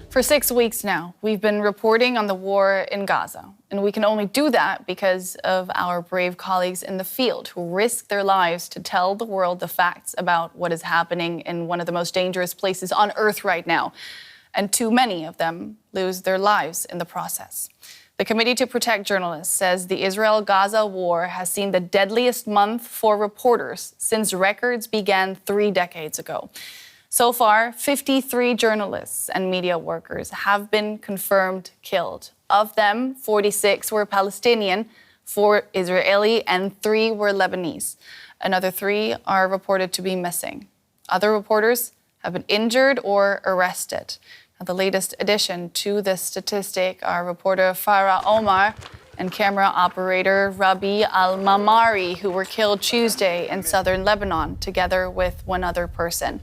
For 6 weeks now, we've been reporting on the war in Gaza, and we can only do that because of our brave colleagues in the field who risk their lives to tell the world the facts about what is happening in one of the most dangerous places on earth right now. And too many of them lose their lives in the process. The Committee to Protect Journalists says the Israel-Gaza war has seen the deadliest month for reporters since records began 3 decades ago. So far, 53 journalists and media workers have been confirmed killed. Of them, 46 were Palestinian, 4 Israeli, and 3 were Lebanese. Another 3 are reported to be missing. Other reporters have been injured or arrested. Now, the latest addition to this statistic are reporter Farah Omar and camera operator Rabih Al Maamari, who were killed Tuesday in southern Lebanon, together with one other person.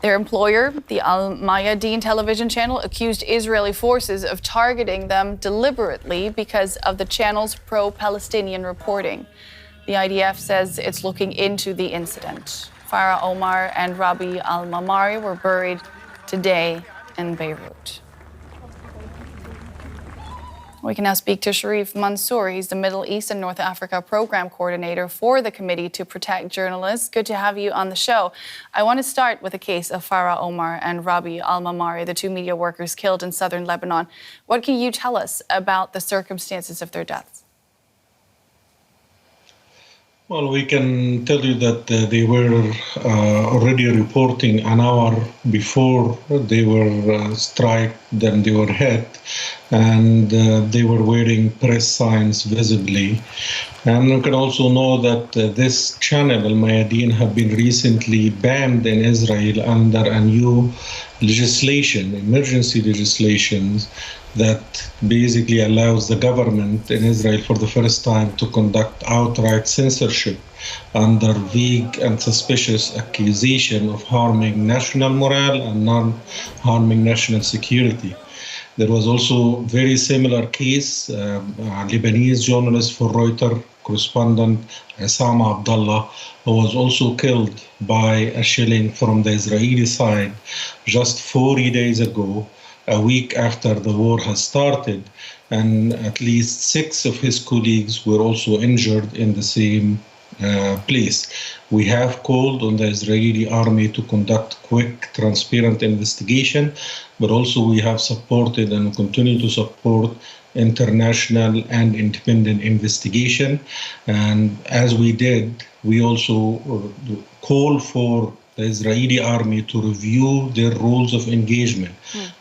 Their employer, the al-Mayadeen television channel, accused Israeli forces of targeting them deliberately because of the channel's pro-Palestinian reporting. The IDF says it's looking into the incident. Farah Omar and Rabih Al Maamari were buried today in Beirut. We can now speak to Sharif Mansour. He's the Middle East and North Africa Program Coordinator for the Committee to Protect Journalists. Good to have you on the show. I want to start with the case of Farah Omar and Rabih Al Maamari, the 2 media workers killed in southern Lebanon. What can you tell us about the circumstances of their deaths? Well, we can tell you that they were already reporting an hour before they were struck, then they were hit, and they were wearing press signs visibly. And you can also know that this channel, al-Mayadeen, have been recently banned in Israel under a new legislation, emergency legislations, that basically allows the government in Israel for the first time to conduct outright censorship under vague and suspicious accusation of harming national morale and non-harming national security. There was also a very similar case, a Lebanese journalist for Reuters, correspondent Osama Abdullah, who was also killed by a shelling from the Israeli side just 40 days ago, a week after the war has started, and at least 6 of his colleagues were also injured in the same place. We have called on the Israeli army to conduct quick, transparent investigation, but also we have supported and continue to support international and independent investigation. And as we did, we also call for the Israeli army to review their rules of engagement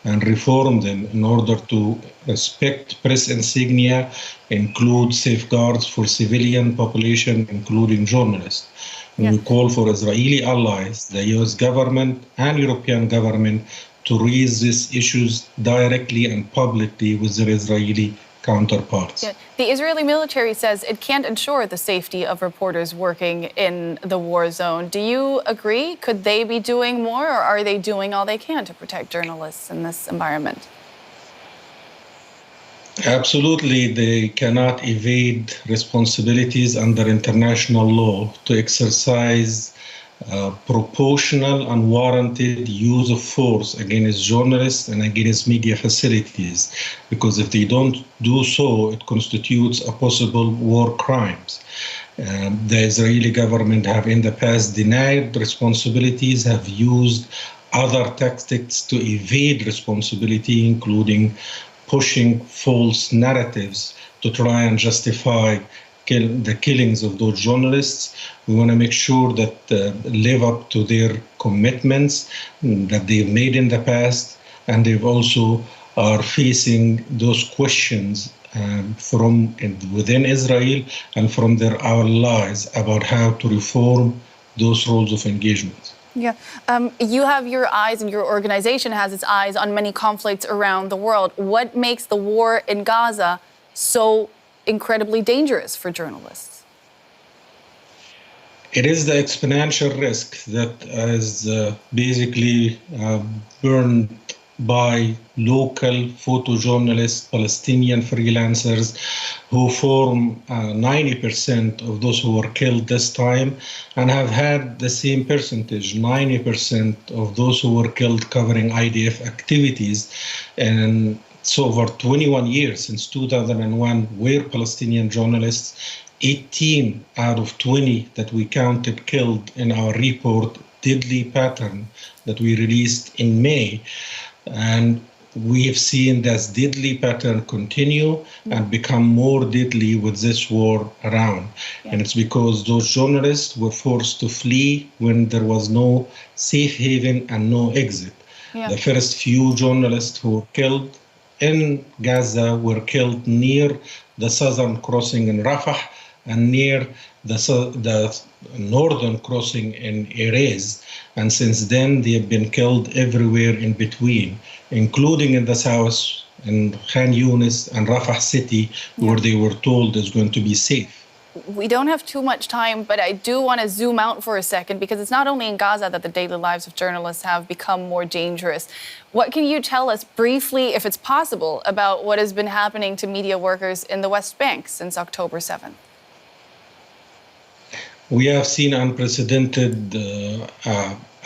and reform them in order to respect press insignia, include safeguards for civilian population, including journalists. And we call for Israeli allies, the US government and European government, to raise these issues directly and publicly with their Israeli counterparts. Yeah. The Israeli military says it can't ensure the safety of reporters working in the war zone. Do you agree? Could they be doing more, or are they doing all they can to protect journalists in this environment? Absolutely, they cannot evade responsibilities under international law to exercise proportional and warranted use of force against journalists and against media facilities, because if they don't do so, it constitutes a possible war crimes. The Israeli government have in the past denied responsibilities, have used other tactics to evade responsibility, including pushing false narratives to try and justify the killings of those journalists. We want to make sure that live up to their commitments that they've made in the past, and they've also are facing those questions from within Israel and from their allies about how to reform those rules of engagement. Yeah, you have your eyes, and your organization has its eyes on many conflicts around the world. What makes the war in Gaza so incredibly dangerous for journalists? It is the exponential risk that has basically burned by local photojournalists, Palestinian freelancers, who form 90% of those who were killed this time, and have had the same percentage, 90% of those who were killed covering IDF activities. And so over 21 years, since 2001, were Palestinian journalists. 18 out of 20 that we counted killed in our report, deadly pattern, that we released in May. And we have seen this deadly pattern continue and become more deadly with this war around. Yeah. And it's because those journalists were forced to flee when there was no safe haven and no exit. Yeah. The first few journalists who were killed in Gaza were killed near the southern crossing in Rafah and near the northern crossing in Erez. And since then, they have been killed everywhere in between, including in the south, in Khan Yunis and Rafah city, where they were told is going to be safe. We don't have too much time, but I do want to zoom out for a second, because it's not only in Gaza that the daily lives of journalists have become more dangerous. What can you tell us briefly, if it's possible, about what has been happening to media workers in the West Bank since October 7th? We have seen unprecedented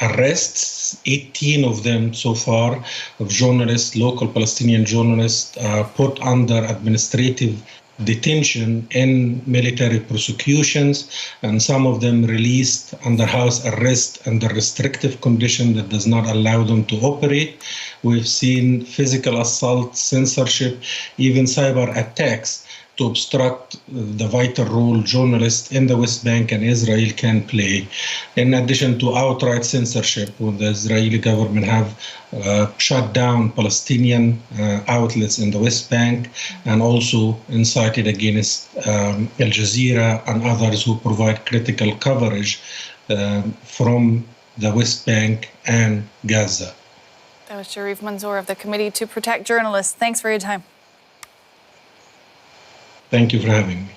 arrests, 18 of them so far, of journalists, local Palestinian journalists, put under administrative detention in military prosecutions, and some of them released under house arrest under restrictive condition that does not allow them to operate. We've seen physical assault, censorship, even cyber attacks to obstruct the vital role journalists in the West Bank and Israel can play, in addition to outright censorship, when the Israeli government have shut down Palestinian outlets in the West Bank, and also incited against Al Jazeera and others who provide critical coverage from the West Bank and Gaza. That was Sharif Manzoor of the Committee to Protect Journalists. Thanks for your time. Thank you for having me.